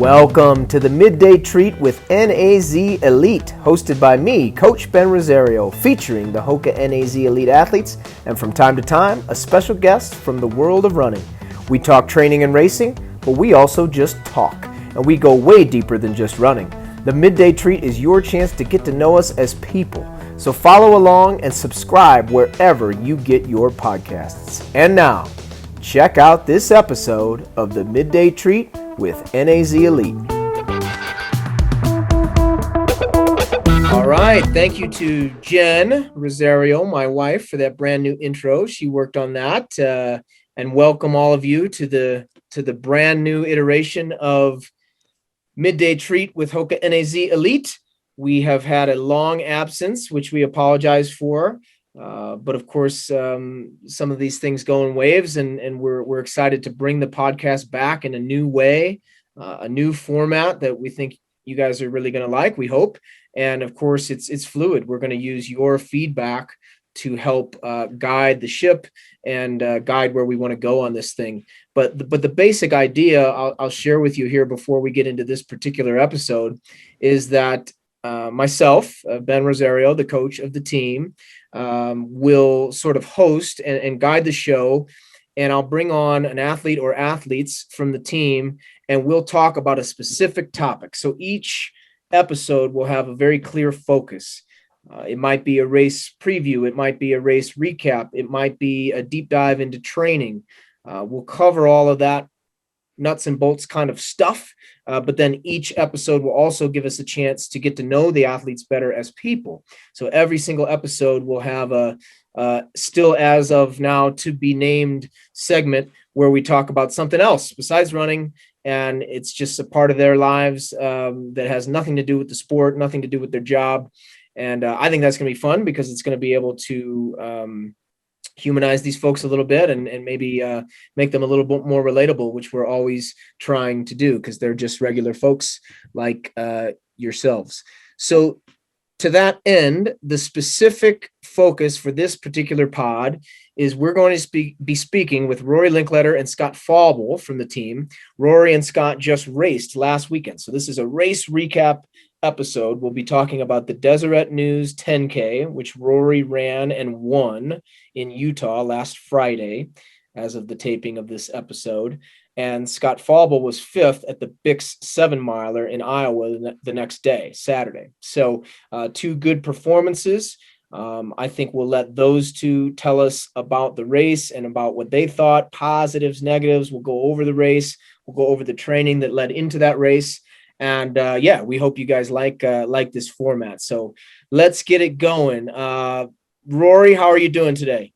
Welcome to the Midday Treat with NAZ Elite, hosted by me, Coach Ben Rosario, featuring the Hoka NAZ Elite athletes, and from time to time, a special guest from the world of running. We talk training and racing, but we also just talk, and we go way deeper than just running. The Midday Treat is your chance to get to know us as people, so follow along and subscribe wherever you get your podcasts. And now, check out this episode of the Midday Treat with NAZ Elite. All right, thank you to Jen Rosario, my wife, for that brand new intro. She worked on that, and welcome all of you to the brand new iteration of Midday Treat with Hoka NAZ Elite. We have had a long absence, which we apologize for. But of course, some of these things go in waves, and we're excited to bring the podcast back in a new way, a new format that we think you guys are really going to like, we hope. And of course, it's fluid. We're going to use your feedback to help guide the ship and guide where we want to go on this thing. But the basic idea I'll share with you here before we get into this particular episode is that myself, Ben Rosario, the coach of the team, will sort of host and guide the show, and I'll bring on an athlete or athletes from the team, and we'll talk about a specific topic. So each episode will have a very clear focus. It might be a race preview. It might be a race recap. It might be a deep dive into training. We'll cover all of that nuts and bolts kind of stuff. But then each episode will also give us a chance to get to know the athletes better as people. So every single episode will have a still as of now to be named segment where we talk about something else besides running. And it's just a part of their lives that has nothing to do with the sport, nothing to do with their job. And I think that's going to be fun because it's going to be able to humanize these folks a little bit and maybe make them a little bit more relatable, which we're always trying to do because they're just regular folks like yourselves. So to that end, the specific focus for this particular pod is we're going to be speaking with Rory Linkletter and Scott Fauble from the team. Rory and Scott just raced last weekend. So this is a race recap episode. We'll be talking about the Deseret News 10K, which Rory ran and won in Utah last Friday as of the taping of this episode. And Scott Fauble was fifth at the Bix7 miler in Iowa the next day, Saturday. So two good performances. I think we'll let those two tell us about the race and about what they thought, positives, negatives. We'll go over the race. We'll go over the training that led into that race. And we hope you guys like this format. So let's get it going. Rory, how are you doing today?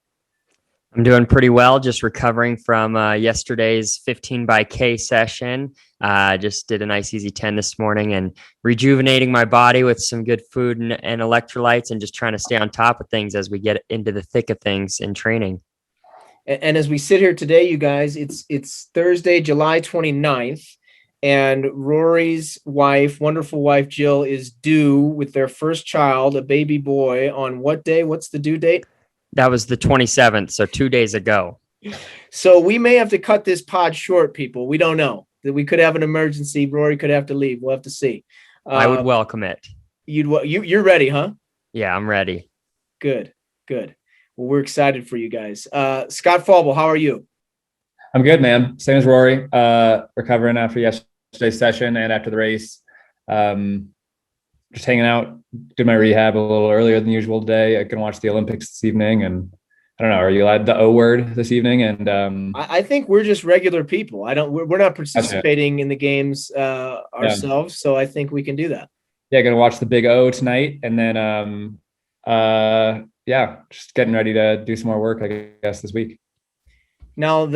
I'm doing pretty well. Just recovering from yesterday's 15 by K session. Just did a nice easy 10 this morning and rejuvenating my body with some good food and electrolytes and just trying to stay on top of things as we get into the thick of things in training. And as we sit here today, you guys, it's Thursday, July 29th. And Rory's wife, wonderful wife, Jill, is due with their first child, a baby boy, on what day? What's the due date? That was the 27th, so 2 days ago. So we may have to cut this pod short, people. We don't know. We could have an emergency. Rory could have to leave. We'll have to see. I would welcome it. You're ready, huh? Yeah, I'm ready. Good. Well, we're excited for you guys. Scott Fauble, how are you? I'm good, man. Same as Rory. Recovering after yesterday's session and after the race. Just hanging out, did my rehab a little earlier than usual today. I can watch the Olympics this evening, and I don't know. Are you allowed the O word this evening? And I think we're just regular people. We're not participating in the games ourselves, so I think we can do that. Yeah, gonna watch the Big O tonight, and then just getting ready to do some more work, I guess, this week. Now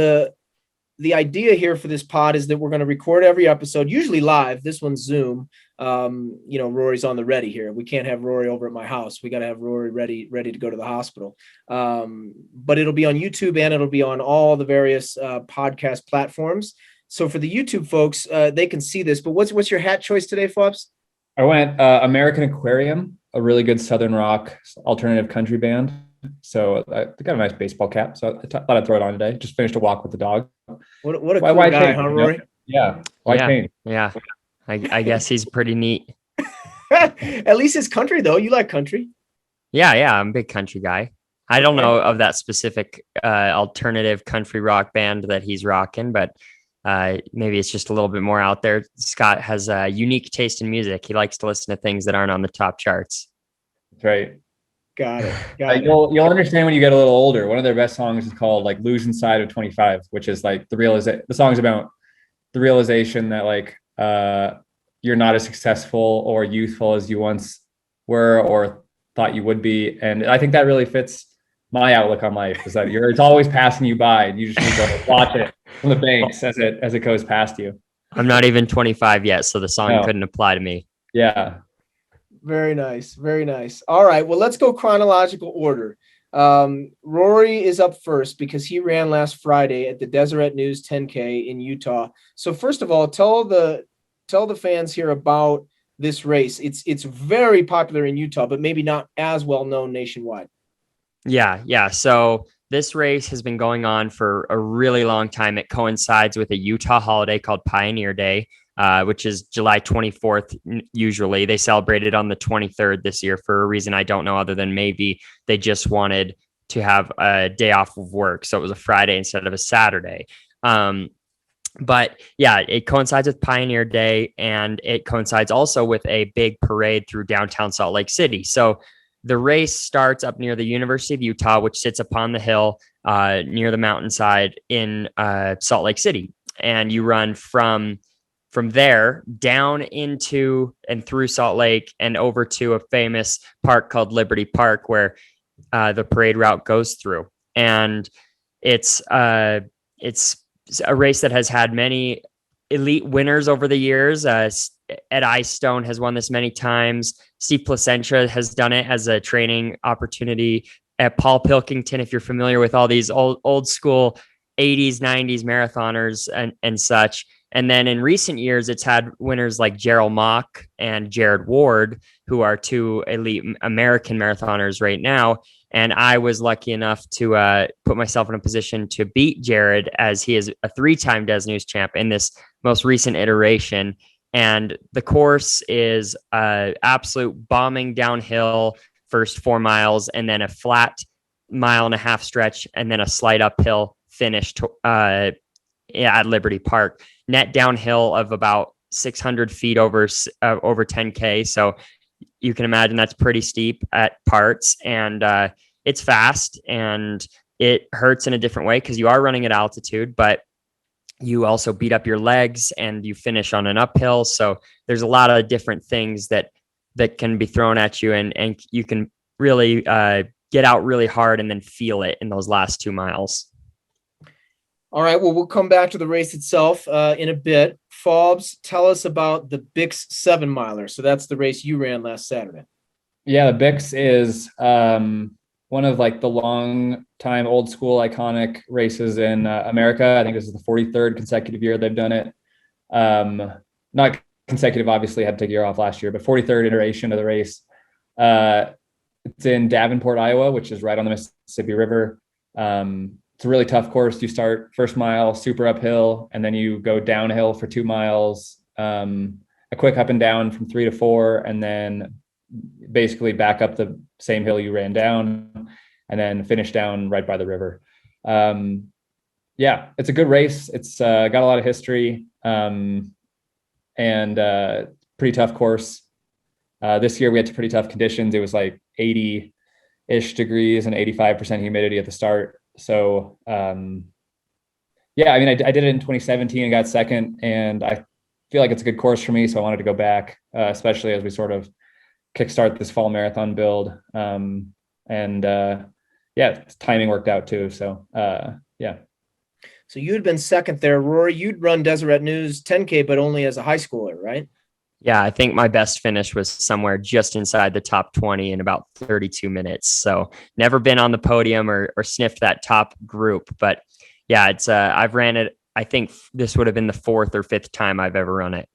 the idea here for this pod is that we're going to record every episode, usually live. This one's Zoom. Rory's on the ready here. We can't have Rory over at my house. We got to have Rory ready to go to the hospital. But it'll be on YouTube and it'll be on all the various podcast platforms. So for the YouTube folks, they can see this. But what's your hat choice today, Faubs? I went American Aquarium, a really good Southern rock alternative country band. So I got a nice baseball cap. So I thought I'd throw it on today. Just finished a walk with the dog. What a cool guy, huh, Rory? Yeah. Why change? Yeah. I guess he's pretty neat. At least it's country though. You like country. Yeah, I'm a big country guy. I don't know of that specific alternative country rock band that he's rocking, but maybe it's just a little bit more out there. Scott has a unique taste in music. He likes to listen to things that aren't on the top charts. That's right. Got it. You'll understand when you get a little older. One of their best songs is called like "Losing Side of 25," which is like the song's about the realization that like you're not as successful or youthful as you once were or thought you would be. And I think that really fits my outlook on life, is that it's always passing you by and you just need to watch it from the banks as it goes past you. I'm not even 25 yet, so the song couldn't apply to me. Yeah. Very nice. Very nice. All right. Well, let's go chronological order. Rory is up first because he ran last Friday at the Deseret News 10K in Utah. So first of all, tell the fans here about this race. It's very popular in Utah, but maybe not as well known nationwide. Yeah. So this race has been going on for a really long time. It coincides with a Utah holiday called Pioneer Day, which is July 24th. Usually they celebrate it on the 23rd this year for a reason I don't know, other than maybe they just wanted to have a day off of work. So it was a Friday instead of a Saturday. But yeah, it coincides with Pioneer Day, and it coincides also with a big parade through downtown Salt Lake City. So the race starts up near the University of Utah, which sits upon the hill near the mountainside in Salt Lake City. And you run from there down into and through Salt Lake and over to a famous park called Liberty Park, where the parade route goes through. And it's a race that has had many elite winners over the years. Ed Eyestone has won this many times. Steve Placentia has done it as a training opportunity. At Paul Pilkington, if you're familiar with all these old school 80s, 90s marathoners and such. And then in recent years, it's had winners like Gerald Mock and Jared Ward, who are two elite American marathoners right now. And I was lucky enough to put myself in a position to beat Jared, as he is a 3-time Des News champ in this most recent iteration. And the course is absolute bombing downhill first 4 miles, and then a flat 1.5 mile stretch, and then a slight uphill finish at Liberty Park. Net downhill of about 600 feet over 10K. So you can imagine that's pretty steep at parts, and it's fast, and it hurts in a different way because you are running at altitude, but you also beat up your legs and you finish on an uphill. So there's a lot of different things that can be thrown at you, and you can really get out really hard and then feel it in those last 2 miles. All right. Well, we'll come back to the race itself in a bit. Faubs, tell us about the Bix7 miler. So that's the race you ran last Saturday. Yeah, the Bix is one of like the long time old school iconic races in America. I think this is the 43rd consecutive year they've done it. Not consecutive, obviously, had to take a year off last year, but 43rd iteration of the race. It's in Davenport, Iowa, which is right on the Mississippi River. It's a really tough course. You start first mile super uphill, and then you go downhill for 2 miles, a quick up and down from 3 to 4, and then basically back up the same hill you ran down, and then finish down right by the river. Yeah, it's a good race. It's got a lot of history, and pretty tough course. This year we had pretty tough conditions. It was like 80-ish degrees and 85% humidity at the start. So, yeah, I mean, I did it in 2017 and got second, and I feel like it's a good course for me. So I wanted to go back, especially as we sort of kickstart this fall marathon build. Yeah, timing worked out too. So, yeah. So you had been second there, Rory. You'd run Deseret News 10K, but only as a high schooler, right? Yeah, I think my best finish was somewhere just inside the top 20 in about 32 minutes. So never been on the podium or sniffed that top group. But yeah, it's I've ran it. I think this would have been the 4th or 5th time I've ever run it.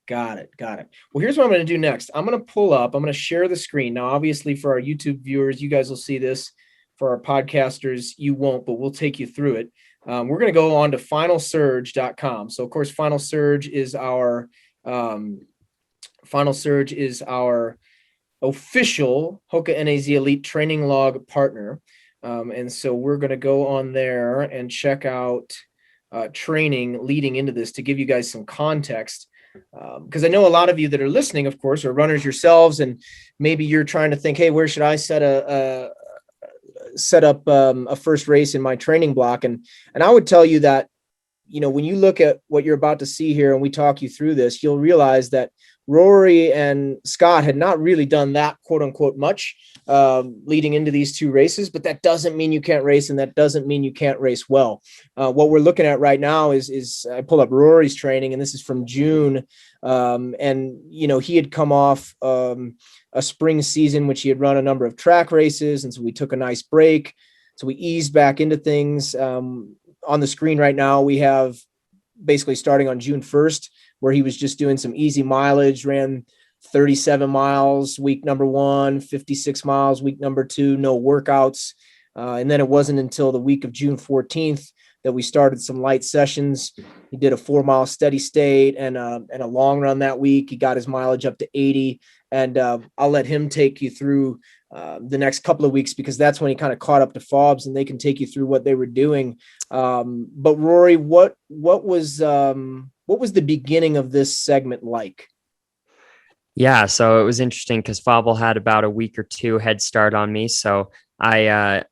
Got it. Well, here's what I'm going to do next. I'm going to share the screen. Now, obviously, for our YouTube viewers, you guys will see this. For our podcasters, you won't, but we'll take you through it. We're going to go on to finalsurge.com. So, of course, Final Surge is our Final Surge is our official Hoka NAZ Elite training log partner. And so we're going to go on there and check out training leading into this to give you guys some context. Because I know a lot of you that are listening, of course, are runners yourselves, and maybe you're trying to think, hey, where should I set up a first race in my training block? And I would tell you that, when you look at what you're about to see here and we talk you through this, you'll realize that Rory and Scott had not really done that quote unquote much leading into these two races, but that doesn't mean you can't race, and that doesn't mean you can't race well. What we're looking at right now is I pull up Rory's training, and this is from June. And he had come off a spring season, which he had run a number of track races. And so we took a nice break. So we eased back into things. On the screen right now, we have basically starting on June 1st, where he was just doing some easy mileage, ran 37 miles week number 1, 56 miles week number 2, no workouts. And then it wasn't until the week of June 14th that we started some light sessions. He did a 4-mile steady state and a long run that week. He got his mileage up to 80. And I'll let him take you through the next couple of weeks, because that's when he kind of caught up to Faubs and they can take you through what they were doing. But Rory, what was the beginning of this segment like? Yeah, so it was interesting because Fauble had about a week or two head start on me. So I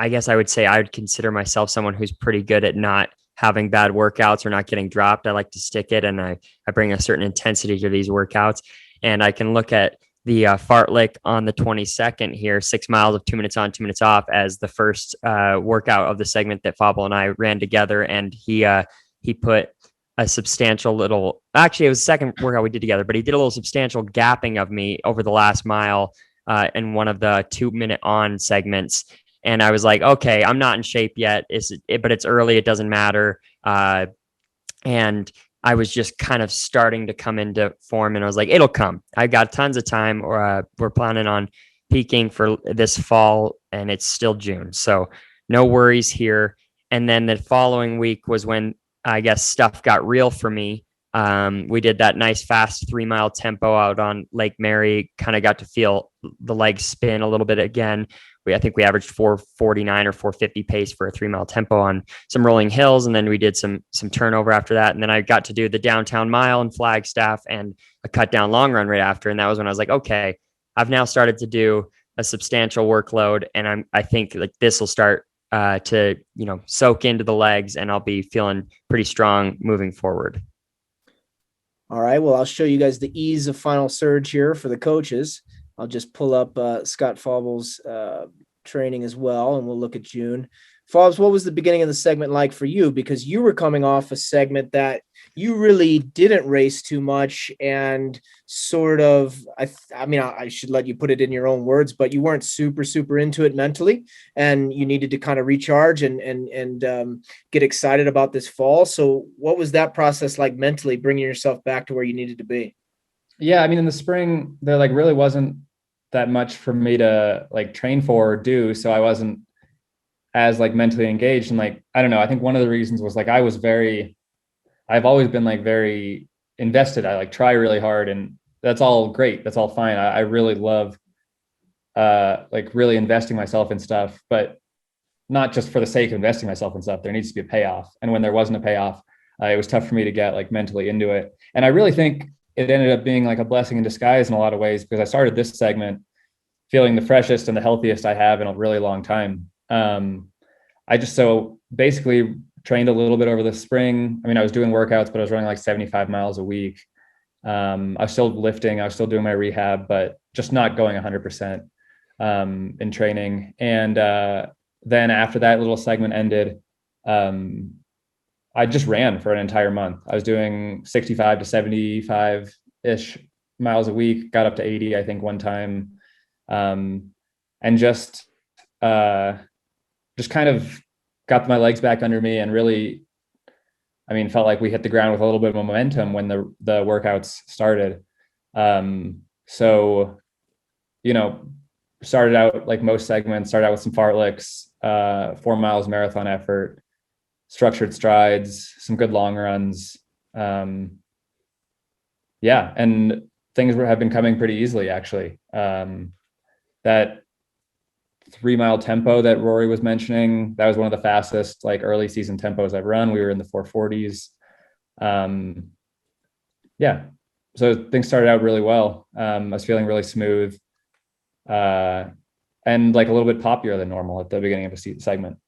guess I would say I would consider myself someone who's pretty good at not having bad workouts or not getting dropped. I like to stick it, and I bring a certain intensity to these workouts. And I can look at the fartlek on the 22nd here, 6 miles of 2 minutes on, 2 minutes off, as the first workout of the segment that Fauble and I ran together. And he put a substantial little, actually it was the second workout we did together, but he did a little substantial gapping of me over the last mile in one of the 2 minute on segments. And I was like, okay, I'm not in shape yet, but it's early, it doesn't matter. And I was just kind of starting to come into form, and I was like, it'll come. I got tons of time, or we're planning on peaking for this fall, and it's still June. So no worries here. And then the following week was when I guess stuff got real for me. We did that nice fast 3-mile tempo out on Lake Mary, kind of got to feel the legs spin a little bit again. I think we averaged 449 or 450 pace for a 3-mile tempo on some rolling hills. And then we did some turnover after that. And then I got to do the downtown mile in Flagstaff and a cut down long run right after. And that was when I was like, okay, I've now started to do a substantial workload. And I think like this will start to, soak into the legs, and I'll be feeling pretty strong moving forward. All right. Well, I'll show you guys the ease of Final Surge here for the coaches. I'll just pull up Scott Fauble's training as well, and we'll look at June. Faubs, what was the beginning of the segment like for you? Because you were coming off a segment that you really didn't race too much, and sort of, I should let you put it in your own words, but you weren't super into it mentally, and you needed to kind of recharge and get excited about this fall. So what was that process like mentally, bringing yourself back to where you needed to be? Yeah, in the spring, there really wasn't that much for me to train for or do. So I wasn't as mentally engaged. And I don't know, I think one of the reasons was I've always been very invested. I try really hard, and that's all great. That's all fine. I really love really investing myself in stuff, but not just for the sake of investing myself in stuff. There needs to be a payoff. And when there wasn't a payoff, it was tough for me to get mentally into it. And I really think it ended up being a blessing in disguise in a lot of ways, because I started this segment feeling the freshest and the healthiest I have in a really long time. I just so basically trained a little bit over the spring. I was doing workouts, but I was running 75 miles a week. I was still lifting, I was still doing my rehab, but just not going 100% in training. And then after that little segment ended, I just ran for an entire month. I was doing 65 to 75-ish miles a week, got up to 80, I think, one time. And just kind of got my legs back under me, and really, felt like we hit the ground with a little bit of momentum when the workouts started. So, started out like most segments, started out with some fartleks, 4 miles marathon effort, structured strides, some good long runs. yeah, and things have been coming pretty easily actually. That 3 mile tempo that Rory was mentioning, that was one of the fastest like early season tempos I've run. We were in the 440s. Yeah, so things started out really well. I was feeling really smooth, and like a little bit poppier than normal at the beginning of a segment.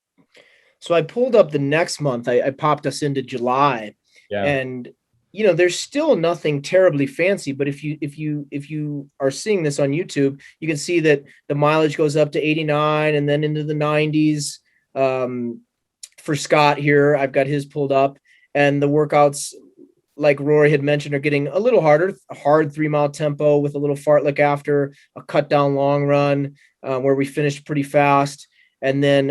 So I pulled up the next month. I popped us into July, Yeah. and there's still nothing terribly fancy. But if you are seeing this on YouTube, you can see that the mileage goes up to 89 and then into the 90s. For Scott here, I've got his pulled up, and the workouts, like Rory had mentioned, are getting a little harder. A hard 3 mile tempo with a little fartlek after, a cut down long run where we finished pretty fast. And then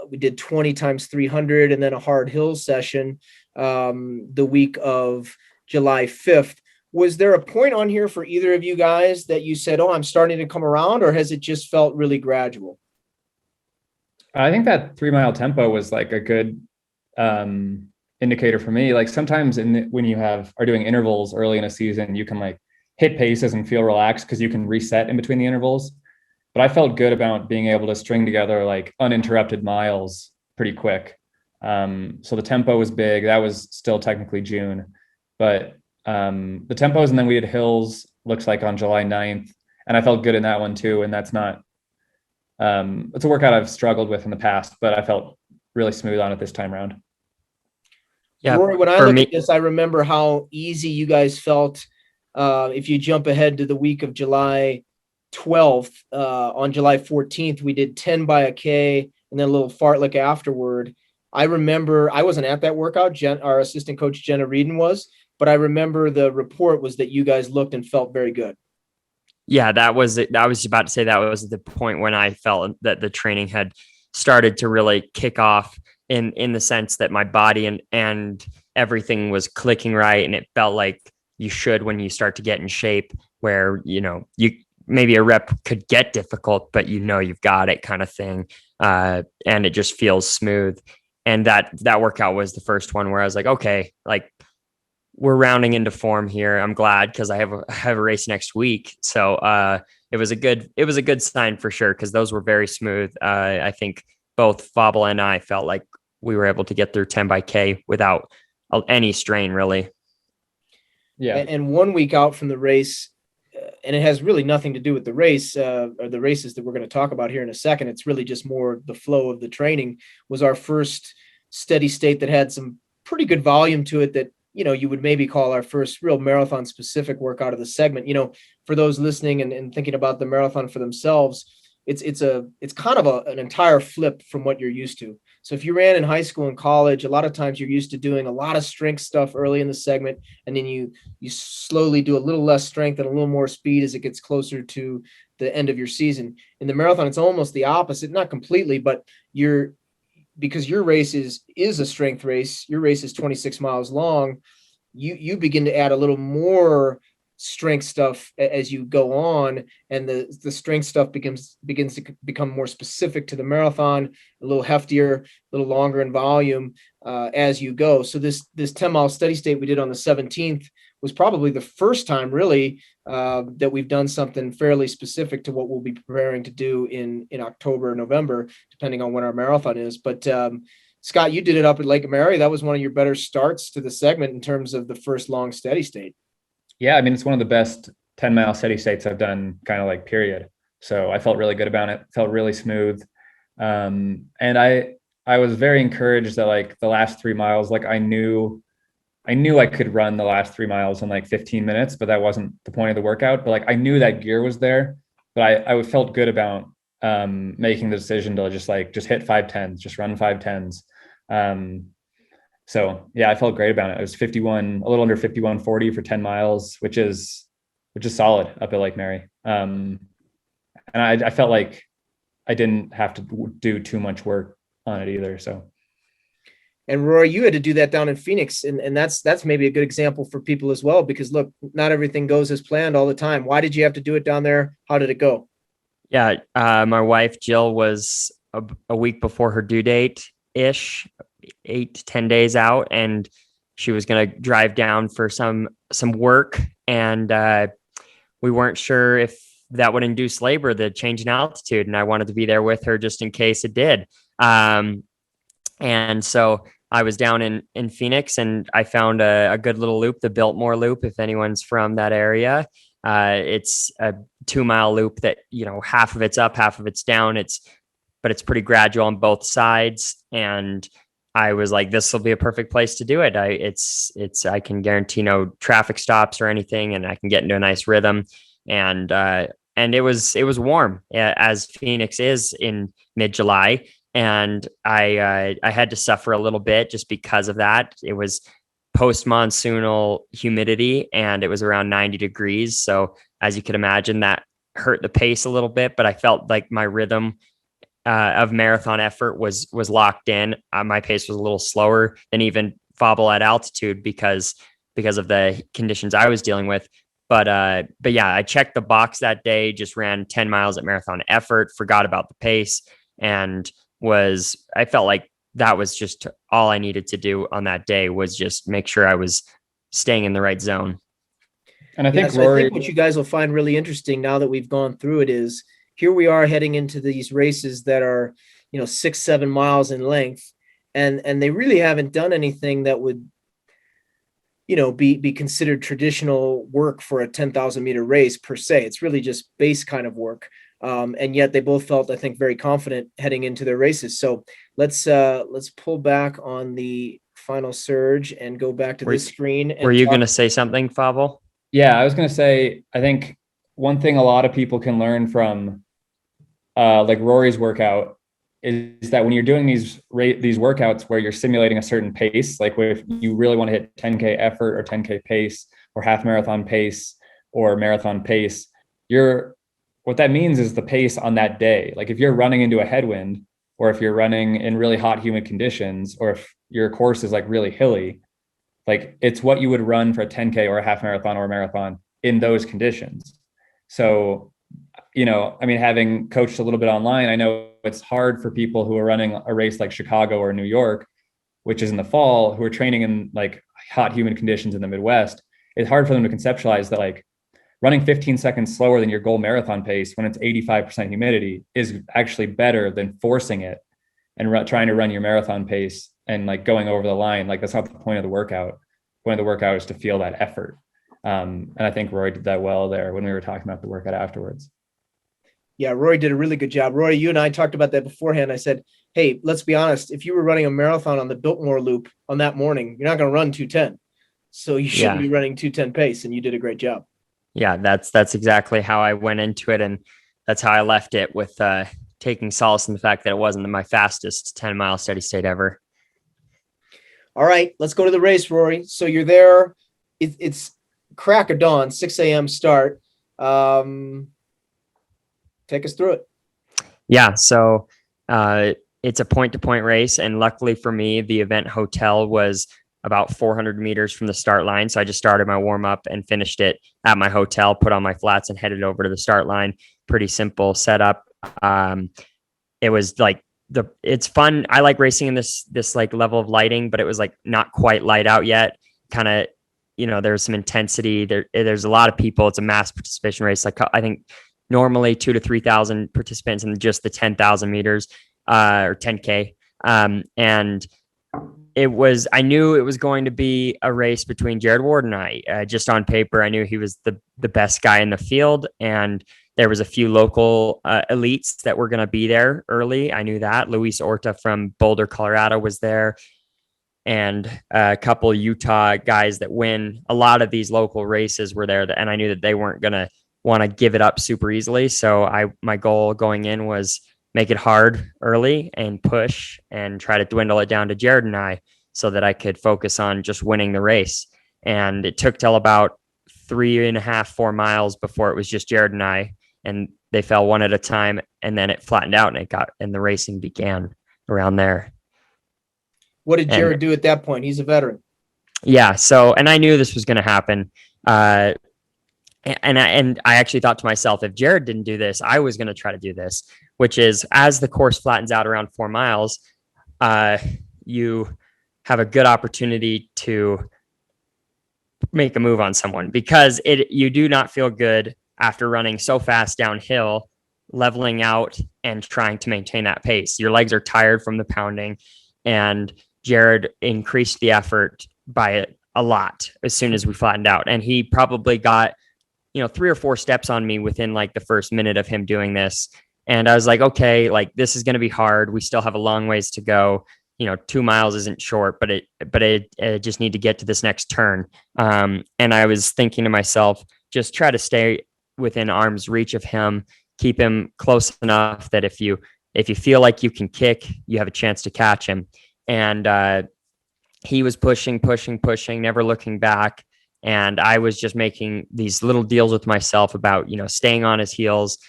we did 20 times 300 and then a hard hill session the week of July 5th. Was there a point on here for either of you guys that you said, oh, I'm starting to come around, or has it just felt really gradual? I think that 3 mile tempo was like a good indicator for me. Like sometimes when you are doing intervals early in a season, you can like hit paces and feel relaxed because you can reset in between the intervals. But I felt good about being able to string together like uninterrupted miles pretty quick. So the tempo was big. That was still technically June, but the tempos, and then we had hills, looks like on July 9th. And I felt good in that one too. And that's not, it's a workout I've struggled with in the past, but I felt really smooth on it this time around. Yeah, Rory, when I look at this, I remember how easy you guys felt. If you jump ahead to the week of July 12th, on July 14th, we did 10 by a K and then a little fartlek afterward. I remember I wasn't at that workout. Our assistant coach, Jenna Reedon, was, but I remember the report was that you guys looked and felt very good. Yeah, that was it. I was about to say that was the point when I felt that the training had started to really kick off in the sense that my body and everything was clicking right. And it felt like you should when you start to get in shape where, you maybe a rep could get difficult, but you've got it kind of thing. And it just feels smooth. And that workout was the first one where I was like, okay, like we're rounding into form here. I'm glad because I have a race next week. So it was a good sign for sure, because those were very smooth. I think both Fauble and I felt like we were able to get through 10 by K without any strain, really. Yeah. And 1 week out from the race, and it has really nothing to do with the race or the races that we're going to talk about here in a second. It's really just more the flow of the training, was our first steady state that had some pretty good volume to it that, you would maybe call our first real marathon specific workout of the segment. For those listening and thinking about the marathon for themselves, it's kind of an entire flip from what you're used to. So if you ran in high school and college, a lot of times you're used to doing a lot of strength stuff early in the segment, and then you slowly do a little less strength and a little more speed as it gets closer to the end of your season. In the marathon, it's almost the opposite, not completely, but because your race is a strength race, your race is 26 miles long, you begin to add a little more strength stuff as you go on, and the strength stuff begins to become more specific to the marathon, a little heftier, a little longer in volume as you go. So this 10-mile steady state we did on the 17th was probably the first time really that we've done something fairly specific to what we'll be preparing to do in October or November, depending on when our marathon is. But Scott, you did it up at Lake Mary. That was one of your better starts to the segment in terms of the first long steady state. Yeah, I mean, it's one of the best 10-mile steady states I've done, kind of like period. So I felt really good about it. Felt really smooth. And I was very encouraged that like the last 3 miles, like I knew I could run the last 3 miles in like 15 minutes, but that wasn't the point of the workout. But like I knew that gear was there, but I felt good about making the decision to just hit 5:10s, just run 5:10s. So yeah, I felt great about it. It was a little under 51:40 for 10 miles, which is solid up at Lake Mary. And I felt like I didn't have to do too much work on it either. So. And Rory, you had to do that down in Phoenix, and that's maybe a good example for people as well, because look, not everything goes as planned all the time. Why did you have to do it down there? How did it go? Yeah, my wife Jill was a week before her due date ish, 8 to 10 days out, and she was going to drive down for some work, and we weren't sure if that would induce labor, the change in altitude, and I wanted to be there with her just in case it did. And so I was down in Phoenix, and I found a good little loop, the Biltmore Loop. If anyone's from that area, it's a 2-mile loop that, half of it's up, half of it's down. But it's pretty gradual on both sides. And I was like, this will be a perfect place to do it. I can guarantee no traffic stops or anything, and I can get into a nice rhythm. And it was warm, as Phoenix is in mid-July. And I had to suffer a little bit just because of that. It was post-monsoonal humidity, and it was around 90 degrees. So as you could imagine, that hurt the pace a little bit, but I felt like my rhythm of marathon effort was locked in. My pace was a little slower than even Fauble at altitude because of the conditions I was dealing with. But yeah, I checked the box that day, just ran 10 miles at marathon effort, forgot about the pace, and I felt like that was just all I needed to do on that day, was just make sure I was staying in the right zone. And I think, so Rory, I think what you guys will find really interesting now that we've gone through it is, here we are heading into these races that are, 6-7 miles in length, and they really haven't done anything that would, be considered traditional work for a 10,000 meter race per se. It's really just base kind of work. And yet they both felt, I think, very confident heading into their races. So let's pull back on the final surge and go back to this screen. Were you going to say something, Fauble? Yeah, I was going to say, I think one thing a lot of people can learn from like Rory's workout is that when you're doing these workouts where you're simulating a certain pace, like if you really want to hit 10K effort or 10K pace or half marathon pace or marathon pace, what that means is the pace on that day. Like if you're running into a headwind, or if you're running in really hot, humid conditions, or if your course is like really hilly, like it's what you would run for a 10K or a half marathon or a marathon in those conditions. So, having coached a little bit online, I know it's hard for people who are running a race like Chicago or New York, which is in the fall, who are training in like hot, humid conditions in the Midwest. It's hard for them to conceptualize that like running 15 seconds slower than your goal marathon pace when it's 85% humidity is actually better than forcing it and trying to run your marathon pace and like going over the line. Like that's not the point of the workout. The point of the workout is to feel that effort. And I think Rory did that well there when we were talking about the workout afterwards. Yeah, Rory did a really good job. Rory, you and I talked about that beforehand. I said, hey, let's be honest. If you were running a marathon on the Biltmore Loop on that morning, you're not going to run 2:10. So you shouldn't be running 2:10 pace, and you did a great job. Yeah, that's exactly how I went into it. And that's how I left it, with taking solace in the fact that it wasn't my fastest 10-mile steady state ever. All right, let's go to the race, Rory. So you're there. It's crack of dawn, 6 a.m. start. Take us through it. Yeah, so it's a point-to-point race, and luckily for me, the event hotel was about 400 meters from the start line. So I just started my warm-up and finished it at my hotel, put on my flats, and headed over to the start line. Pretty simple setup. It was like it's fun. I like racing in this like level of lighting, but it was like not quite light out yet. Kind of, there's some intensity. There's a lot of people. It's a mass participation race. Like I think normally 2,000 to 3,000 participants in just the 10,000 meters or 10K. And I knew it was going to be a race between Jared Ward and I. Just on paper, I knew he was the best guy in the field, and there was a few local elites that were going to be there early. I knew that. Luis Orta from Boulder, Colorado was there, and a couple Utah guys that win a lot of these local races were there, and I knew that they weren't going to want to give it up super easily. So my goal going in was make it hard early and push and try to dwindle it down to Jared and I, so that I could focus on just winning the race. And it took till about 3.5, 4 miles before it was just Jared and I, and they fell one at a time, and then it flattened out and the racing began around there. What did Jared do at that point? He's a veteran. Yeah. So, and I knew this was going to happen. And I actually thought to myself, if Jared didn't do this, I was going to try to do this, which is, as the course flattens out around 4 miles, you have a good opportunity to make a move on someone, because you do not feel good after running so fast downhill, leveling out and trying to maintain that pace. Your legs are tired from the pounding, and Jared increased the effort by a lot as soon as we flattened out. And he probably got, 3 or 4 steps on me within like the first minute of him doing this. And I was like, okay, like this is going to be hard. We still have a long ways to go. 2 miles isn't short, but it just need to get to this next turn. And I was thinking to myself, just try to stay within arm's reach of him, keep him close enough that if you feel like you can kick, you have a chance to catch him. And he was pushing, never looking back. And I was just making these little deals with myself about, staying on his heels,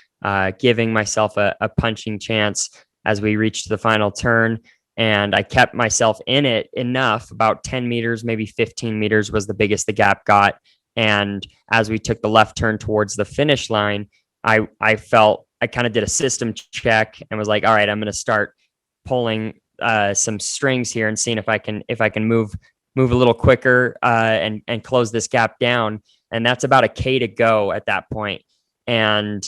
giving myself a punching chance as we reached the final turn. And I kept myself in it enough, about 10 meters, maybe 15 meters was the biggest the gap got. And as we took the left turn towards the finish line, I felt I kind of did a system check and was like, all right, I'm going to start pulling some strings here and seeing if I can move a little quicker and close this gap down. And that's about a K to go at that point. And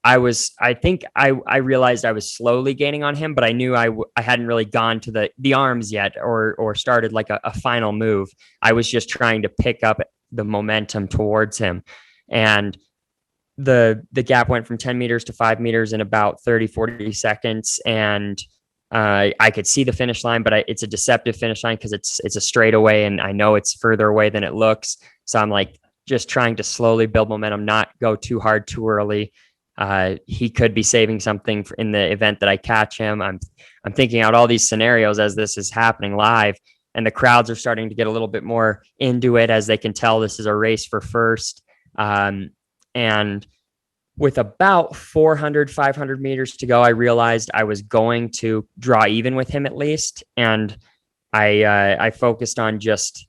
I think I realized I was slowly gaining on him, but I knew I hadn't really gone to the arms yet or started like a final move. I was just trying to pick up the momentum towards him. And the gap went from 10 meters to 5 meters in about 30-40 seconds. And I could see the finish line, but it's a deceptive finish line because it's a straightaway, and I know it's further away than it looks. So I'm like just trying to slowly build momentum, not go too hard too early. He could be saving something in the event that I catch him. I'm thinking out all these scenarios as this is happening live, and the crowds are starting to get a little bit more into it as they can tell this is a race for first. And with about 400, 500 meters to go, I realized I was going to draw even with him at least. And I focused on just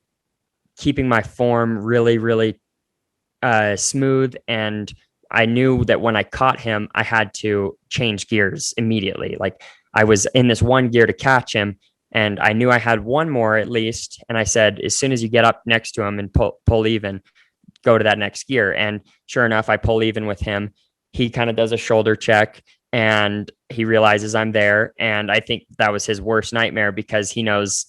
keeping my form really, really smooth. And I knew that when I caught him, I had to change gears immediately. Like I was in this one gear to catch him, and I knew I had one more at least. And I said, as soon as you get up next to him and pull even, go to that next gear. And sure enough, I pull even with him. He kind of does a shoulder check and he realizes I'm there. And I think that was his worst nightmare because he knows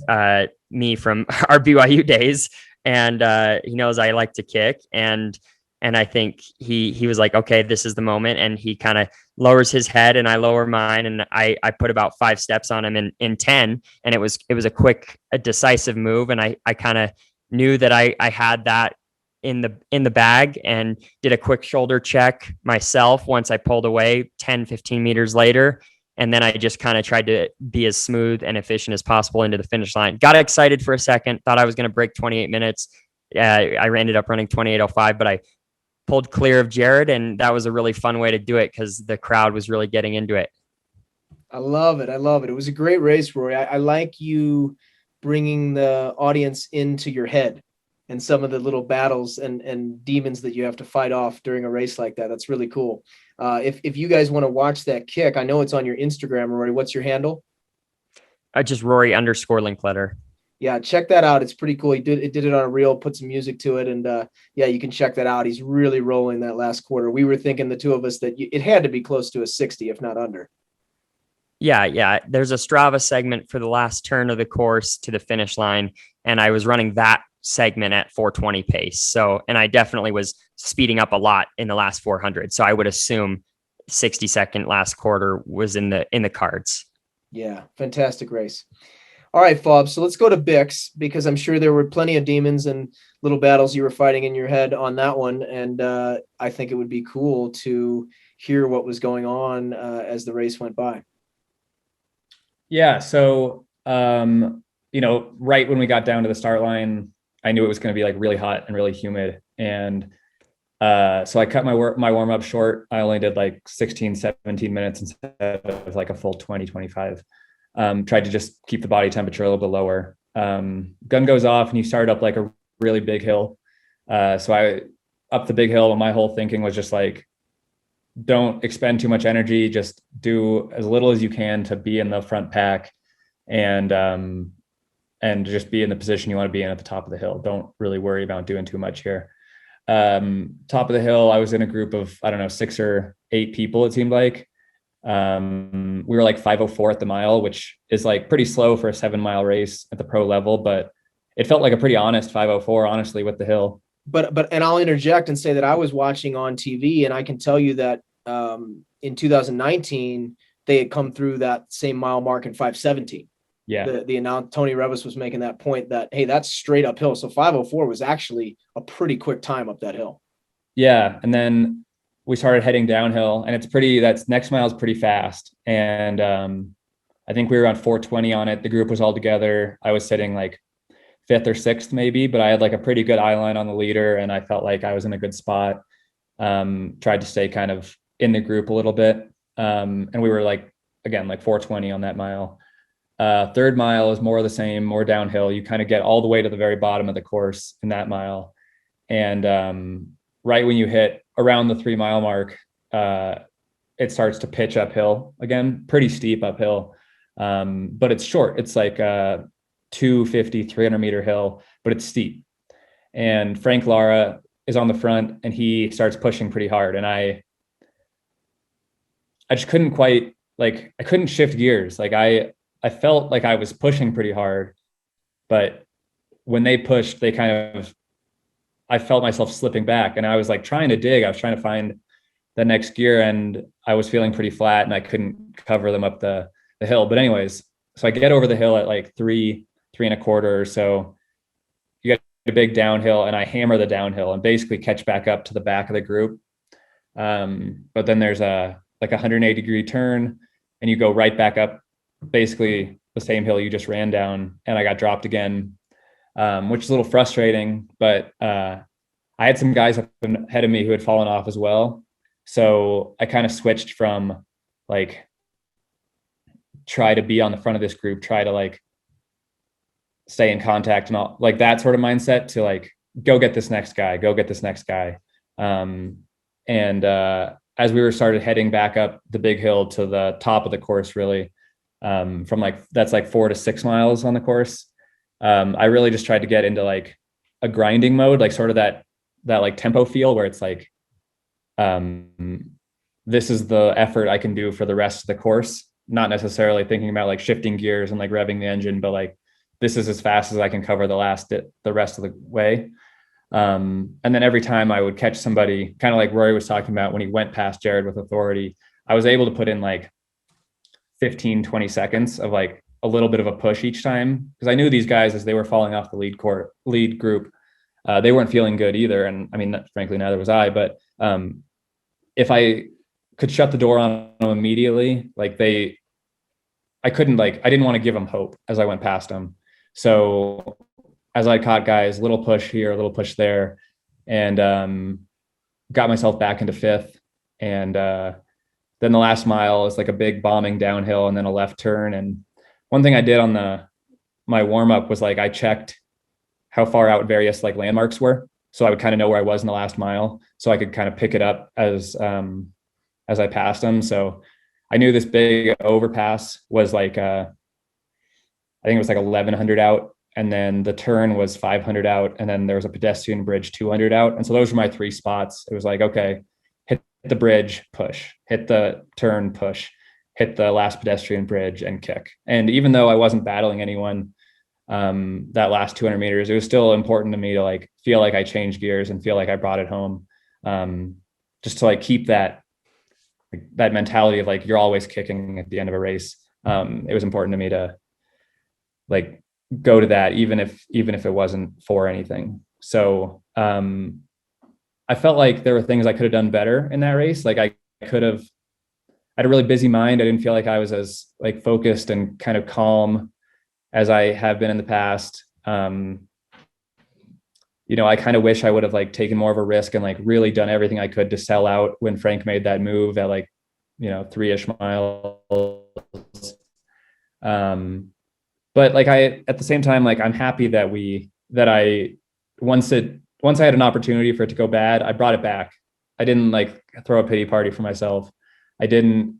me from our BYU days, and he knows I like to kick. And I think he was like, okay, this is the moment. And he kind of lowers his head and I lower mine. And I put about 5 steps on him in 10. And it was a quick, a decisive move. And I kind of knew that I had that in the bag, and did a quick shoulder check myself once I pulled away 10, 15 meters later. And then I just kind of tried to be as smooth and efficient as possible into the finish line. Got excited for a second, thought I was going to break 28 minutes. I ended up running 28:05, but I pulled clear of Jared, and that was a really fun way to do it because the crowd was really getting into it. I love it. It was a great race, Rory. I like you bringing the audience into your head and some of the little battles and demons that you have to fight off during a race like that. That's really cool. If you guys want to watch that kick, I know it's on your Instagram, Rory. What's your handle? Just Rory_Linkletter. Yeah, check that out. It's pretty cool. He did it on a reel, put some music to it, and yeah, you can check that out. He's really rolling that last quarter. We were thinking, the two of us, that it had to be close to a 60, if not under. Yeah. There's a Strava segment for the last turn of the course to the finish line, and I was running that segment at 420 pace. So, and I definitely was speeding up a lot in the last 400. So I would assume 60-second last quarter was in the cards. Yeah, fantastic race. All right, Faubs. So let's go to Bix, because I'm sure there were plenty of demons and little battles you were fighting in your head on that one. And I think it would be cool to hear what was going on as the race went by. Yeah. So, right when we got down to the start line, I knew it was going to be like really hot and really humid. And so I cut my warm up short. I only did like 16, 17 minutes instead of like a full 20, 25. Tried to just keep the body temperature a little bit lower. Gun goes off and you start up like a really big hill. So I up the big hill, and my whole thinking was just like, don't expend too much energy. Just do as little as you can to be in the front pack. And and just be in the position you want to be in at the top of the hill. Don't really worry about doing too much here. Top of the hill, I was in a group of, I don't know, 6 or 8 people, it seemed like. We were like 5:04 at the mile, which is like pretty slow for a 7-mile race at the pro level, but it felt like a pretty honest 5:04, honestly, with the hill. And I'll interject and say that I was watching on TV, and I can tell you that in 2019 they had come through that same mile mark in 5:17. Yeah. The announcer Tony Revis was making that point that, hey, that's straight uphill. So 5:04 was actually a pretty quick time up that hill. Yeah, and then we started heading downhill, and that's next mile is pretty fast. And I think we were on 4:20 on it. The group was all together. I was sitting like 5th or 6th maybe, but I had like a pretty good eye line on the leader, and I felt like I was in a good spot. Tried to stay kind of in the group a little bit. And we were like 4:20 on that mile. 3rd mile is more of the same, more downhill. You kind of get all the way to the very bottom of the course in that mile. And right when you hit around the 3-mile mark, it starts to pitch uphill again, pretty steep uphill. But it's short. It's like 250, 300 meter hill, but it's steep. And Frank Lara is on the front, and he starts pushing pretty hard. And I just couldn't quite, like, I couldn't shift gears. Like I felt like I was pushing pretty hard, but when they pushed, I felt myself slipping back, and I was like trying to dig. I was trying to find the next gear, and I was feeling pretty flat, and I couldn't cover them up the hill. But anyways, so I get over the hill at like 3.25 or so. You get a big downhill, and I hammer the downhill and basically catch back up to the back of the group. But then there's a 180-degree turn, and you go right back up basically the same hill you just ran down, and I got dropped again, which is a little frustrating. But I had some guys up ahead of me who had fallen off as well. So I kind of switched from like try to be on the front of this group, try to like stay in contact and all like that sort of mindset to like go get this next guy. As we started heading back up the big hill to the top of the course, really, from like that's like 4 to 6 miles on the course, I really just tried to get into like a grinding mode, like sort of that like tempo feel where it's like, this is the effort I can do for the rest of the course, not necessarily thinking about like shifting gears and like revving the engine, but like this is as fast as I can cover the rest of the way. And then every time I would catch somebody, kind of like Rory was talking about when he went past Jared with authority, I was able to put in like 15, 20 seconds of like a little bit of a push each time. Because I knew these guys, as they were falling off the lead group, they weren't feeling good either. And I mean, frankly, neither was I. But if I could shut the door on them immediately, like I didn't want to give them hope as I went past them. So as I caught guys, little push here, a little push there, and got myself back into 5th. And then the last mile is like a big bombing downhill and then a left turn. And one thing I did on my warm up was like I checked how far out various like landmarks were, so I would kind of know where I was in the last mile, so I could kind of pick it up as I passed them. So I knew this big overpass was like I think it was like 1,100 out. And then the turn was 500 out. And then there was a pedestrian bridge 200 out. And so those were my 3 spots. It was like, okay, hit the bridge, push, hit the turn, push, hit the last pedestrian bridge and kick. And even though I wasn't battling anyone that last 200 meters, it was still important to me to like feel like I changed gears and feel like I brought it home. Just to like keep that mentality of like, you're always kicking at the end of a race. It was important to me to like go to that, even if it wasn't for anything. So I felt like there were things I could have done better in that race. Like I had a really busy mind. I didn't feel like I was as like focused and kind of calm as I have been in the past. I kind of wish I would have like taken more of a risk and like really done everything I could to sell out when Frank made that move at like, 3-ish miles. But like at the same time, like I'm happy that once I had an opportunity for it to go bad, I brought it back. I didn't like throw a pity party for myself. I didn't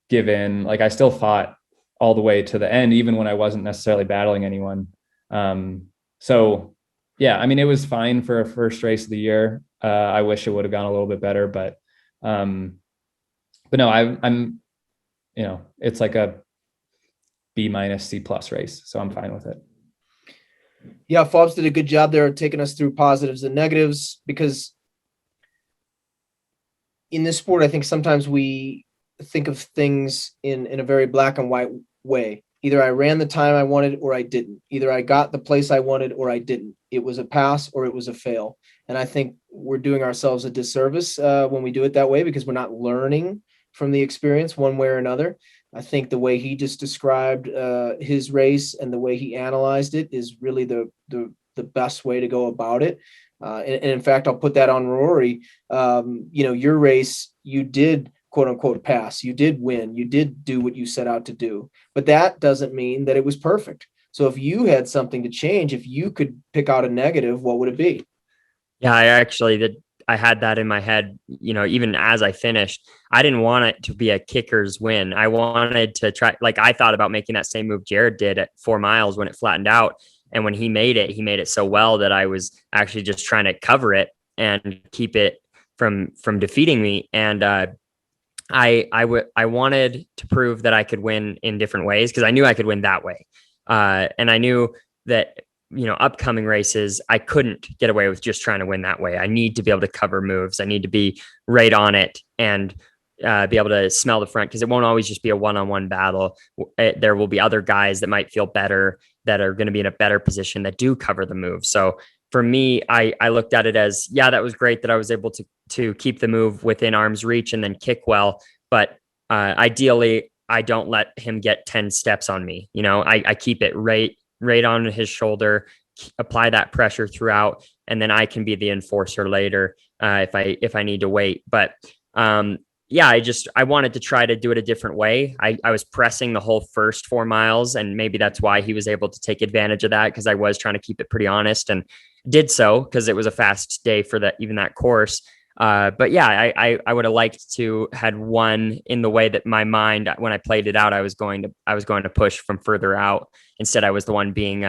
give in. Like I still fought all the way to the end, even when I wasn't necessarily battling anyone. So yeah, I mean, it was fine for a first race of the year. I wish it would have gone a little bit better, but no, I'm, it's like a B-C+ race. So I'm fine with it. Yeah, Faubs did a good job there taking us through positives and negatives, because in this sport, I think sometimes we think of things in a very black and white way. Either I ran the time I wanted or I didn't. Either I got the place I wanted or I didn't. It was a pass or it was a fail. And I think we're doing ourselves a disservice when we do it that way, because we're not learning from the experience one way or another. I think the way he just described his race and the way he analyzed it is really the best way to go about it. And in fact, I'll put that on Rory. Your race, you did quote unquote pass, you did win, you did do what you set out to do, but that doesn't mean that it was perfect. So if you had something to change, if you could pick out a negative, what would it be? Yeah, I had that in my head, even as I finished. I didn't want it to be a kicker's win. I wanted to try, like, I thought about making that same move Jared did at 4 miles when it flattened out. And when he made it so well that I was actually just trying to cover it and keep it from defeating me. And I wanted to prove that I could win in different ways, because I knew I could win that way. And I knew that, upcoming races, I couldn't get away with just trying to win that way. I need to be able to cover moves. I need to be right on it and be able to smell the front, because it won't always just be a one-on-one battle. There will be other guys that might feel better, that are going to be in a better position, that do cover the move. So for me, I looked at it as, yeah, that was great that I was able to keep the move within arm's reach and then kick well. But ideally, I don't let him get 10 steps on me. I keep it right on his shoulder, apply that pressure throughout, and then I can be the enforcer later if I need to wait. But I wanted to try to do it a different way. I was pressing the whole first 4 miles, and maybe that's why he was able to take advantage of that, because I was trying to keep it pretty honest, and did so because it was a fast day for that course. But yeah, I would have liked to had won in the way that my mind, when I played it out, I was going to push from further out. Instead, I was the one being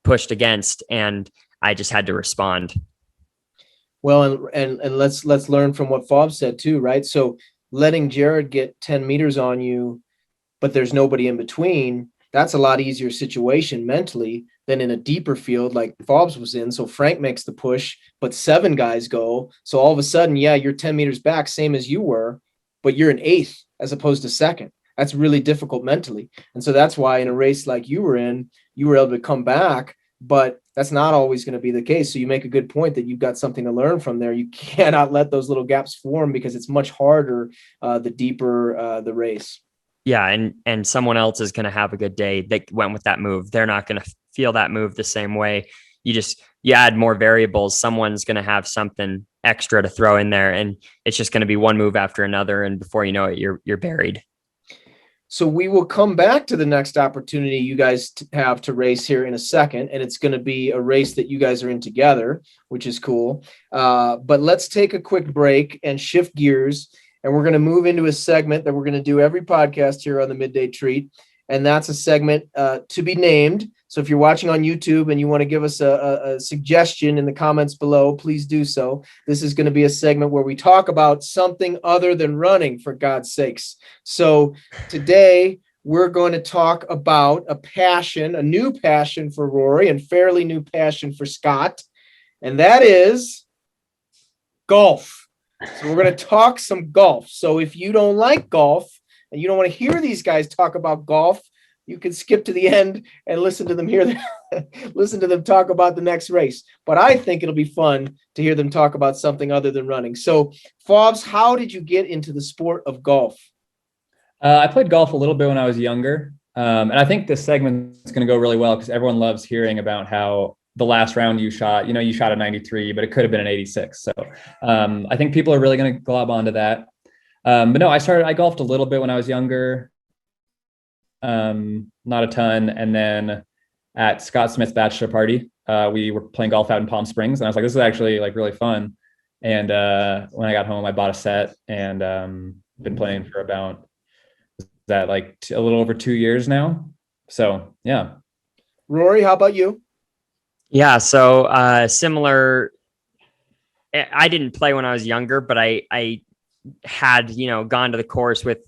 pushed against, and I just had to respond. Well, and let's learn from what Faubs said too, right? So letting Jared get 10 meters on you, but there's nobody in between, that's a lot easier situation mentally than in a deeper field like Faubs was in. So Frank makes the push, but 7 guys go. So all of a sudden, yeah, you're 10 meters back, same as you were, but you're in 8th as opposed to 2nd. That's really difficult mentally. And so that's why in a race like you were in, you were able to come back, but that's not always going to be the case. So you make a good point that you've got something to learn from there. You cannot let those little gaps form, because it's much harder the deeper the race. Yeah, and someone else is going to have a good day that went with that move. They're not going to feel that move the same way. You add more variables. Someone's going to have something extra to throw in there, and it's just going to be one move after another, and before you know it, you're buried. So we will come back to the next opportunity you guys have to race here in a second, and it's going to be a race that you guys are in together, which is cool. But let's take a quick break and shift gears, and we're going to move into a segment that we're going to do every podcast here on the Midday Treat, and that's a segment to be named. So if you're watching on YouTube and you want to give us a suggestion in the comments below, please do so. This is going to be a segment where we talk about something other than running, for God's sakes. So today we're going to talk about a new passion for Rory, and fairly new passion for Scott, and that is golf. So we're going to talk some golf. So if you don't like golf and you don't want to hear these guys talk about golf, you can skip to the end and listen to them listen to them talk about the next race. But I think it'll be fun to hear them talk about something other than running. So, Faubs, how did you get into the sport of golf? I played golf a little bit when I was younger. And I think this segment is going to go really well, because everyone loves hearing about how the last round you shot a 93, but it could have been an 86. So I think people are really going to glob onto that. But no, I golfed a little bit when I was younger. Not a ton. And then at Scott Smith's bachelor party, we were playing golf out in Palm Springs, and I was like, this is actually like really fun. And when I got home, I bought a set and been playing for about a little over 2 years now. So yeah. Rory, how about you? Yeah. So similar. I didn't play when I was younger, but I had, gone to the course with,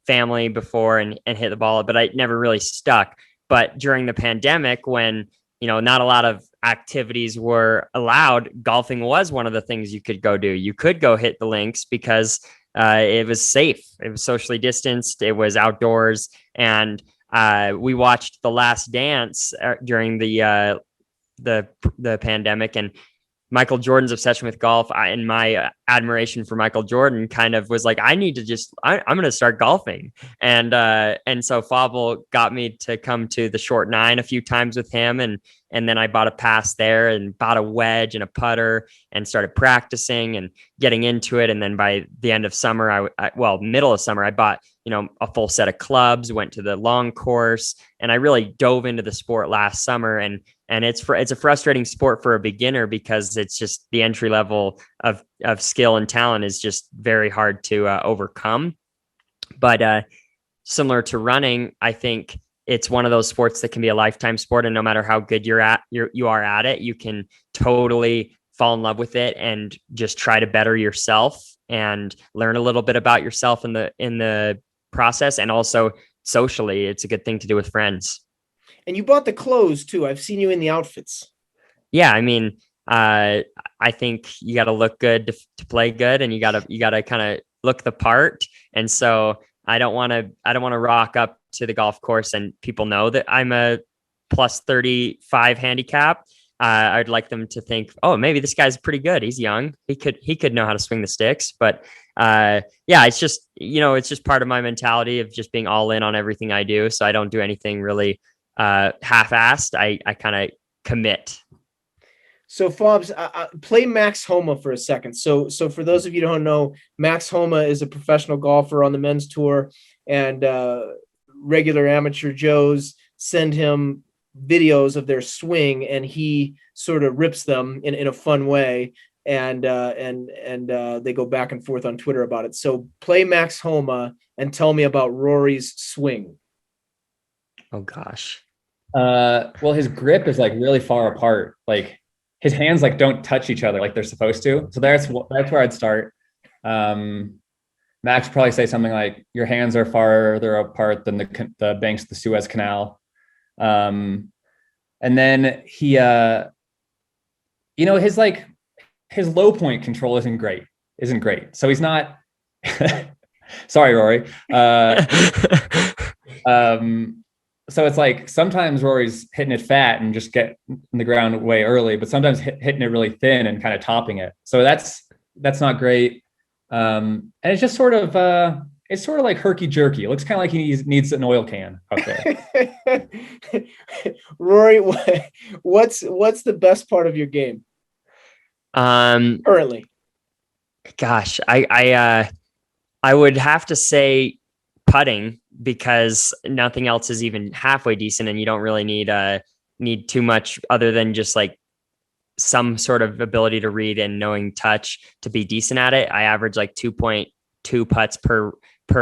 family before and hit the ball, but I never really stuck. But during the pandemic, when, not a lot of activities were allowed, golfing was one of the things you could go do. You could go hit the links because it was safe. It was socially distanced. It was outdoors. And we watched The Last Dance during the pandemic, and Michael Jordan's obsession with golf and my admiration for Michael Jordan kind of was like, I need to I'm going to start golfing. And so Fauble got me to come to the short nine a few times with him. And then I bought a pass there and bought a wedge and a putter and started practicing and getting into it. And then by the end of summer, middle of summer, I bought, a full set of clubs, went to the long course, and I really dove into the sport last summer. And it's a frustrating sport for a beginner because it's just the entry level of skill and talent is just very hard to overcome. But similar to running, I think it's one of those sports that can be a lifetime sport. And no matter how good you are at it, you can totally fall in love with it and just try to better yourself and learn a little bit about yourself in the process. And also socially, it's a good thing to do with friends. And you bought the clothes too. I've seen you in the outfits. Yeah, I mean, I think you got to look good to play good, and you got to kind of look the part. And so I don't want to rock up to the golf course and people know that I'm a plus 35 handicap. I'd like them to think, oh, maybe this guy's pretty good. He's young. He could know how to swing the sticks. But yeah, it's just, it's just part of my mentality of just being all in on everything I do. So I don't do anything really half-assed. I kind of commit. So Faubs, play Max Homa for a second. So for those of you who don't know, Max Homa is a professional golfer on the men's tour, and regular amateur Joes send him videos of their swing, and he sort of rips them in a fun way. And they go back and forth on Twitter about it. So play Max Homa and tell me about Rory's swing. Oh gosh. Well, his grip is like really far apart. Like his hands like don't touch each other like they're supposed to. So that's where I'd start. Max would probably say something like, your hands are farther apart than the banks of the Suez Canal. And then he, his low point control isn't great. So he's not, sorry, Rory. So it's like sometimes Rory's hitting it fat and just get in the ground way early, but sometimes hitting it really thin and kind of topping it. So that's not great. And it's just sort of like herky jerky. It looks kind of like he needs an oil can out there. Rory, what's the best part of your game? Currently. Gosh, I would have to say putting, because nothing else is even halfway decent, and you don't really need too much other than just like some sort of ability to read and knowing touch to be decent at it. I average like 2.2 putts per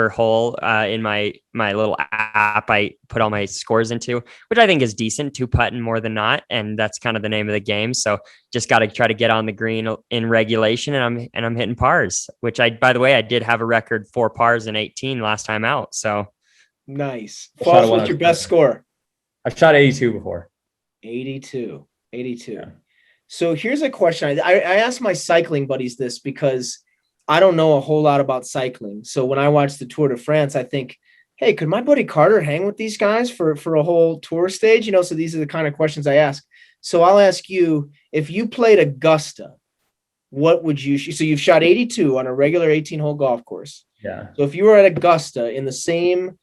hole in my little app I put all my scores into, which I think is decent. 2 putting more than not, and that's kind of the name of the game. So just got to try to get on the green in regulation, and I'm hitting pars, which by the way, I did have a record 4 pars in 18 last time out. So nice. Faubs, what's your best score? I've shot 82 before. 82. Yeah. So here's a question. I asked my cycling buddies this because I don't know a whole lot about cycling. So when I watch the Tour de France, I think, hey, could my buddy Carter hang with these guys for a whole tour stage? So these are the kind of questions I ask. So I'll ask you, if you played Augusta, what would you shoot? So you've shot 82 on a regular 18-hole golf course. Yeah. So if you were at Augusta in the same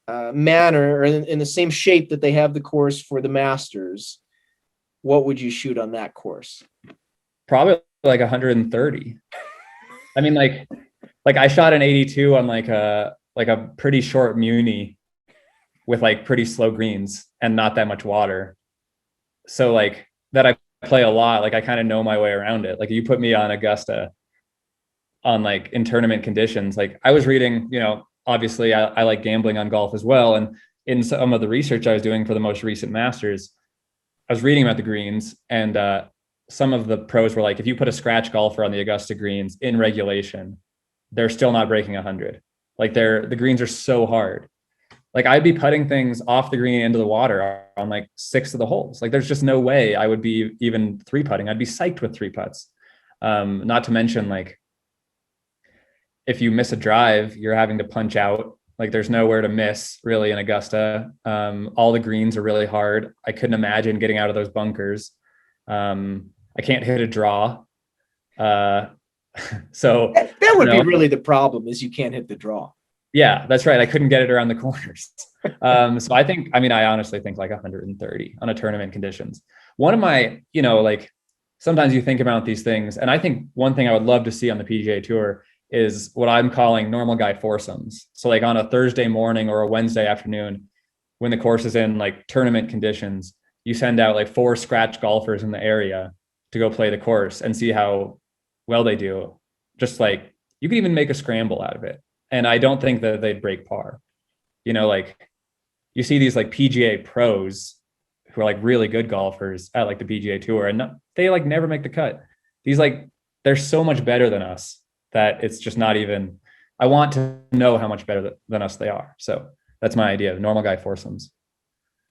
manner or in the same shape that they have the course for the Masters, what would you shoot on that course? Probably like 130. I mean, like I shot an 82 on like a pretty short muni with like pretty slow greens and not that much water. So like that I play a lot. Like I kind of know my way around it. Like you put me on Augusta on like in tournament conditions. Like I was reading, obviously I like gambling on golf as well. And in some of the research I was doing for the most recent Masters, I was reading about the greens, and some of the pros were like, if you put a scratch golfer on the Augusta greens in regulation, they're still not breaking 100. Like the greens are so hard. Like I'd be putting things off the green into the water on like 6 of the holes. Like there's just no way I would be even 3-putting. I'd be psyched with 3 putts. Not to mention, like, if you miss a drive, you're having to punch out. Like there's nowhere to miss really in Augusta. All the greens are really hard. I couldn't imagine getting out of those bunkers. I can't hit a draw. So that would be really the problem, is you can't hit the draw. Yeah, that's right. I couldn't get it around the corners. So I honestly think like 130 on a tournament conditions. One of my, like sometimes you think about these things, and I think one thing I would love to see on the PGA Tour is what I'm calling normal guy foursomes. So like on a Thursday morning or a Wednesday afternoon, when the course is in like tournament conditions, you send out like 4 scratch golfers in the area to go play the course and see how well they do. Just like you can even make a scramble out of it. And I don't think that they'd break par. Like you see these like PGA pros who are like really good golfers at like the PGA Tour, and they like never make the cut. These like, they're so much better than us that it's just not even, I want to know how much better than us they are. So that's my idea of normal guy foursomes.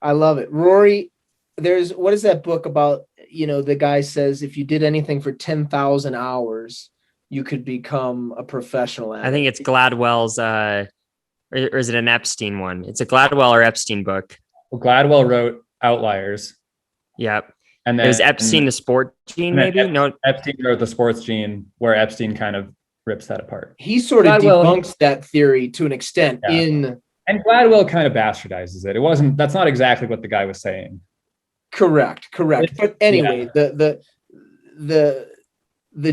I love it. Rory, what is that book about? The guy says, if you did anything for 10,000 hours, you could become a professional at I think it's Gladwell's, or is it an Epstein one? It's a Gladwell or Epstein book. Well, Gladwell wrote Outliers. Yep. And then it was Epstein, the sport gene, maybe? No, Epstein wrote the sports gene, where Epstein kind of rips that apart. He sort of debunks that theory to an extent. And Gladwell kind of bastardizes it. That's not exactly what the guy was saying. Correct. But anyway, the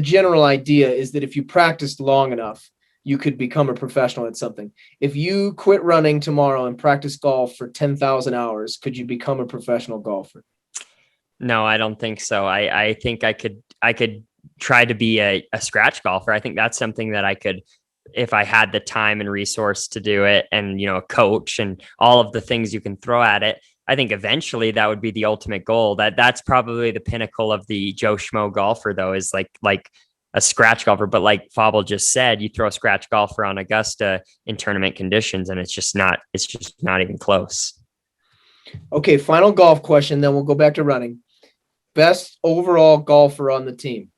general idea is that if you practiced long enough, you could become a professional at something. If you quit running tomorrow and practice golf for 10,000 hours, could you become a professional golfer? No, I don't think so. I think I could try to be a scratch golfer. I think that's something that I could, if I had the time and resource to do it, and, a coach and all of the things you can throw at it. I think eventually that would be the ultimate goal. That's probably the pinnacle of the Joe Schmo golfer, though, is like a scratch golfer. But like Fauble just said, you throw a scratch golfer on Augusta in tournament conditions, and it's just not even close. Okay, final golf question, then we'll go back to running. Best overall golfer on the team?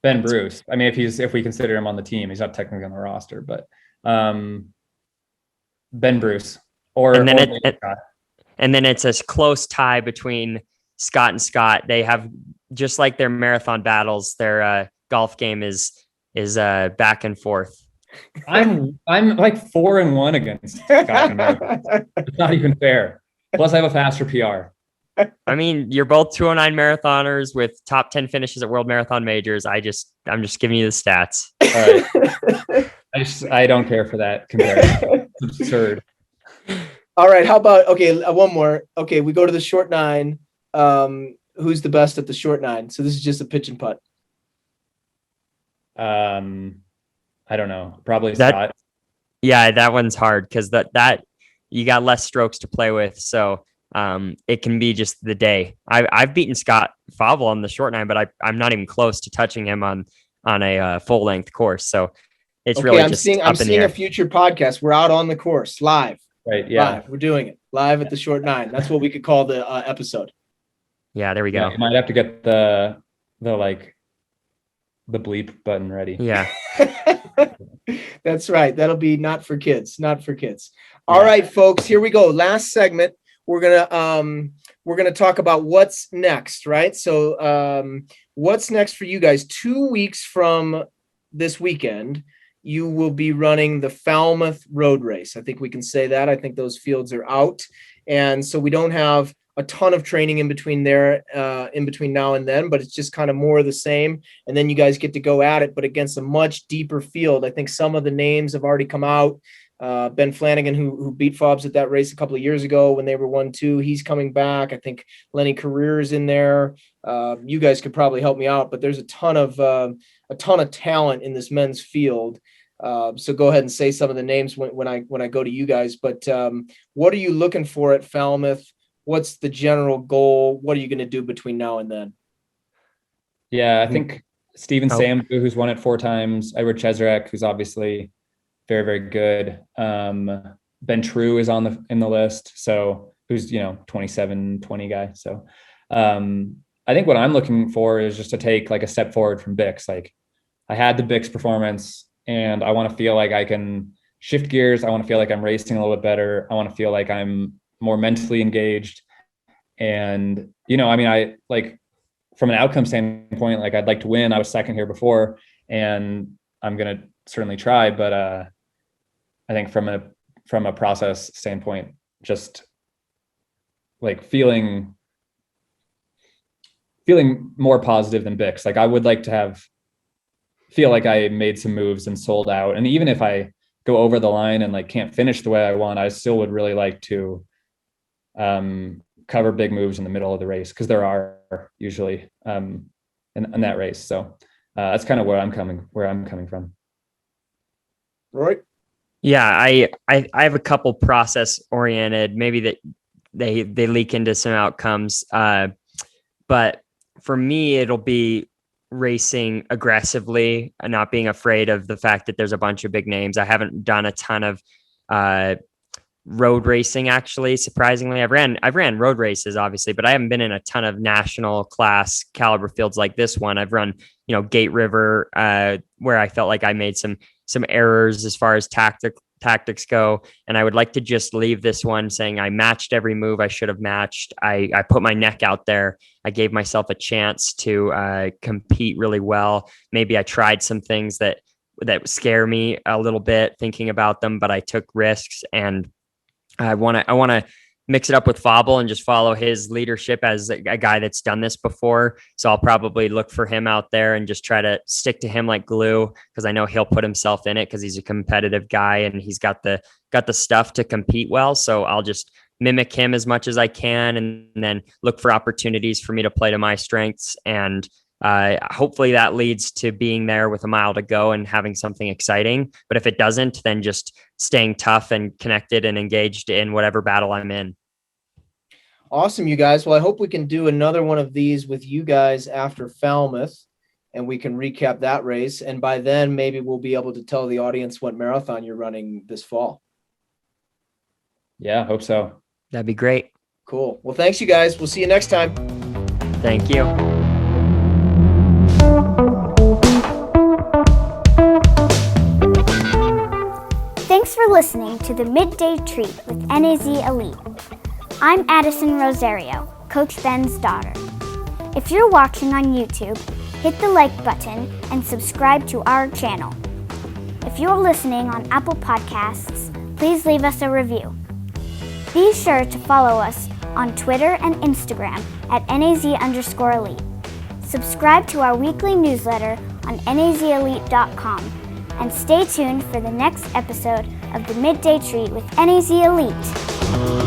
Ben Bruce. I mean, if we consider him on the team, he's not technically on the roster, but Ben Bruce. And then it's a close tie between Scott and Scott. They have, just like their marathon battles, their golf game is back and forth. I'm like 4-1 against Scott. It's not even fair. Plus, I have a faster PR. I mean, you're both 209 marathoners with top 10 finishes at World Marathon Majors. I'm just giving you the stats. All right. I don't care for that comparison. It's absurd. All right. How about, one more. Okay. We go to the short nine. Who's the best at the short nine? So this is just a pitch and putt. I don't know. Probably Scott. Yeah, that one's hard because that you got less strokes to play with. So it can be just the day. I've beaten Scott Fauble on the short nine, but I'm not even close to touching him on a full length course. So it's really I'm seeing a future podcast. We're out on the course live. Right. Yeah. Live. We're doing it live at the short nine. That's what we could call the episode. Yeah, there we go. Yeah, you might have to get the bleep button ready. Yeah. That's right. That'll be not for kids. All right, folks, here we go. Last segment. We're gonna talk about what's next, right? So what's next for you guys? 2 weeks from this weekend, you will be running the Falmouth Road Race. I think we can say that. I think those fields are out. And so we don't have a ton of training in between now and then, but it's just kind of more of the same. And then you guys get to go at it, but against a much deeper field. I think some of the names have already come out. Ben Flanagan, who beat Faubs at that race a couple of years ago when they were 1-2, he's coming back. I think Lenny Career is in there. You guys could probably help me out, but there's a ton of talent in this men's field. So go ahead and say some of the names when I go to you guys. But what are you looking for at Falmouth? what's the general goal? What are you going to do between now and then? Yeah, I think Steven Oh. Sam, who's won it 4 times, Edward Cheserek, who's obviously very, very good. Ben True is in the list. So who's, 27, 20 guy. So I think what I'm looking for is just to take like a step forward from Bix. Like I had the Bix performance and I want to feel like I can shift gears. I want to feel like I'm racing a little bit better. I want to feel like I'm more mentally engaged. And, I like from an outcome standpoint, like I'd like to win. I was second here before and I'm going to certainly try, but I think from a process standpoint, just like feeling more positive than Bix. Like I would like to feel like I made some moves and sold out. And even if I go over the line and like can't finish the way I want, I still would really like to cover big moves in the middle of the race, because there are usually in that race. So that's kind of where I'm coming from. Rory? Yeah, I have a couple process oriented, maybe that they leak into some outcomes. But for me, it'll be racing aggressively and not being afraid of the fact that there's a bunch of big names. I haven't done a ton of road racing, actually. Surprisingly, I've ran road races, obviously, but I haven't been in a ton of national class caliber fields like this one. I've run, Gate River, where I felt like I made some errors as far as tactics go. And I would like to just leave this one saying I matched every move I should have matched. I put my neck out there. I gave myself a chance to compete really well. Maybe I tried some things that scare me a little bit thinking about them, but I took risks, and I want to mix it up with Fauble and just follow his leadership as a guy that's done this before. So I'll probably look for him out there and just try to stick to him like glue, because I know he'll put himself in it because he's a competitive guy and he's got the stuff to compete well. So I'll just mimic him as much as I can, and then look for opportunities for me to play to my strengths. And hopefully that leads to being there with a mile to go and having something exciting. But if it doesn't, then just staying tough and connected and engaged in whatever battle I'm in. Awesome, you guys. Well, I hope we can do another one of these with you guys after Falmouth, and we can recap that race. And by then, maybe we'll be able to tell the audience what marathon you're running this fall. Yeah, hope so. That'd be great. Cool. Well, thanks, you guys. We'll see you next time. Thank you. Thanks for listening to the Midday Treat with NAZ Elite. I'm Addison Rosario, Coach Ben's daughter. If you're watching on YouTube, hit the like button and subscribe to our channel. If you're listening on Apple Podcasts, please leave us a review. Be sure to follow us on Twitter and Instagram at NAZ_Elite. Subscribe to our weekly newsletter on NAZElite.com. And stay tuned for the next episode of the Midday Treat with NAZ Elite.